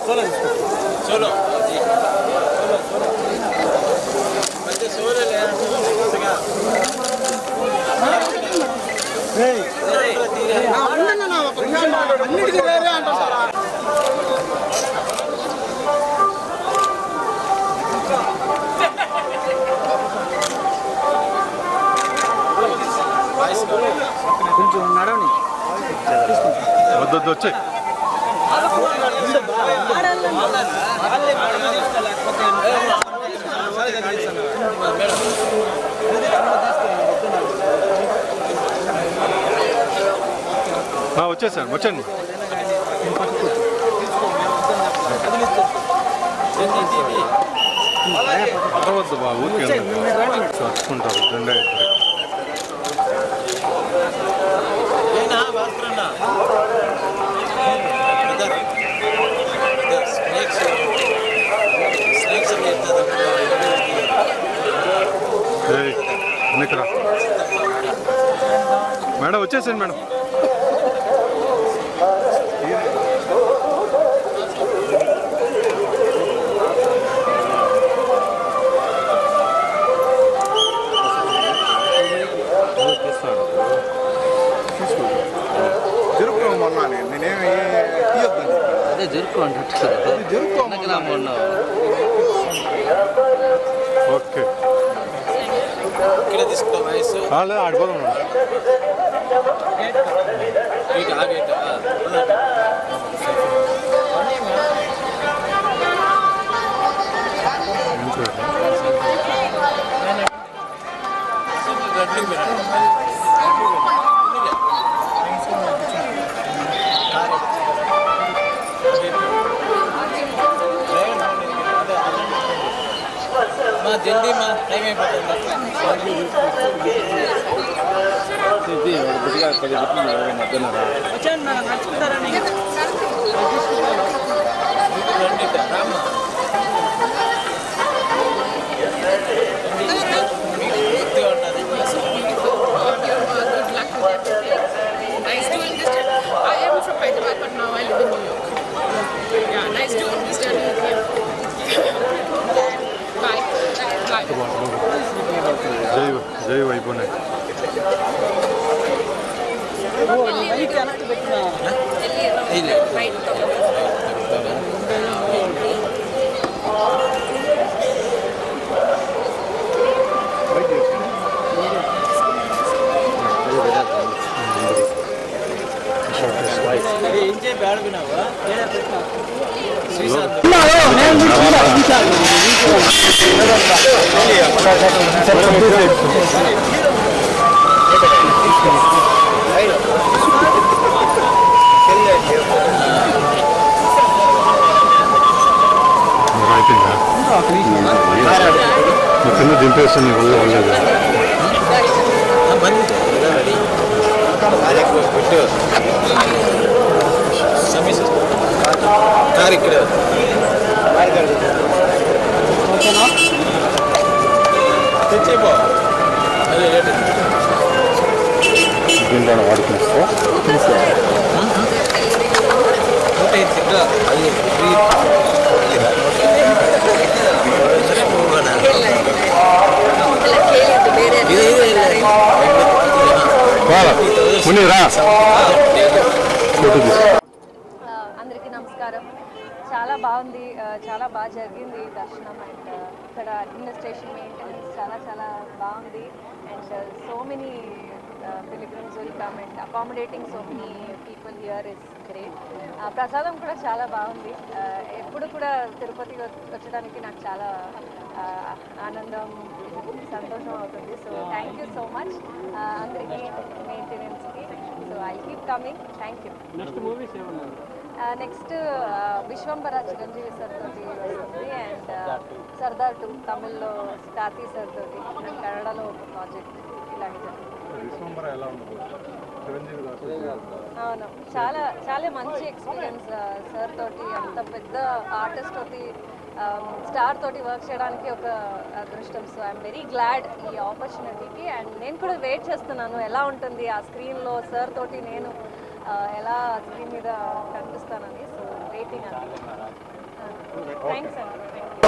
solo. కొంచెం నడవని వద్దు వచ్చే వచ్చేసాను వచ్చండి అరవద్దు బాబు చచ్చుకుంటారు రెండే ఇక్కడ మేడం వచ్చేసాను మేడం జరుపుకోమన్నా నేనేమి తీయొద్దని అదే జరుపుకో అంటే జరుపుకోమన్నా ఓకే ఇక్కడ తీసుకో వయసు ఆడిపోదాం జల్దీ మా టైం అయిపోతుంది వచ్చాను నడుచుకుంటారని Nice doing this. I am from Hyderabad, but now I live in New York. Yeah, nice doing this journey with you. Bye. Bye. జై వైపోయినాయి కింద దింపేస్తాను వాళ్ళలేదు కార్ ఇక్కడ తెచ్చేపో అదే దీంట్లో వాడుకునేస్తా అందరికీ నమస్కారం. చాలా బాగుంది, చాలా బాగా జరిగింది దర్శనం. అండ్ ఇక్కడ అడ్మినిస్ట్రేషన్ మెయింటెనెన్స్ చాలా చాలా బాగుంది. And so many pilgrims will come and accommodating so many people here is great. ప్రసాదం కూడా చాలా బాగుంది. ఎప్పుడు కూడా తిరుపతి వచ్చడానికి నాకు చాలా ఆనందం, సంతోషం అవుతుంది. So thank you so much అందరికీ, మెయింటెనెన్స్కి. So I keep coming. Thank you. Next Vishwambhara Chiranjeevi sir తోటి వస్తుంది. అండ్ సర్దార్ 2 తమిళ్లో కార్తీ సార్ తోటి, కన్నడలో ఒక ప్రాజెక్ట్ ఇలాంటి అవును. చాలా చాలా మంచి ఎక్స్పీరియన్స్ సార్ తోటి, అంత పెద్ద ఆర్టిస్ట్ తోటి, స్టార్ తోటి వర్క్ చేయడానికి ఒక అదృష్టం. సో ఐఎమ్ వెరీ గ్లాడ్ ఈ ఆపర్చునిటీకి. అండ్ నేను కూడా వెయిట్ చేస్తున్నాను ఎలా ఉంటుంది ఆ స్క్రీన్లో సార్ తోటి నేను ఎలా స్క్రీన్ మీద కనిపిస్తానని. సో వెయిట్ వెయిటింగ్ అండి థ్యాంక్స్ అండి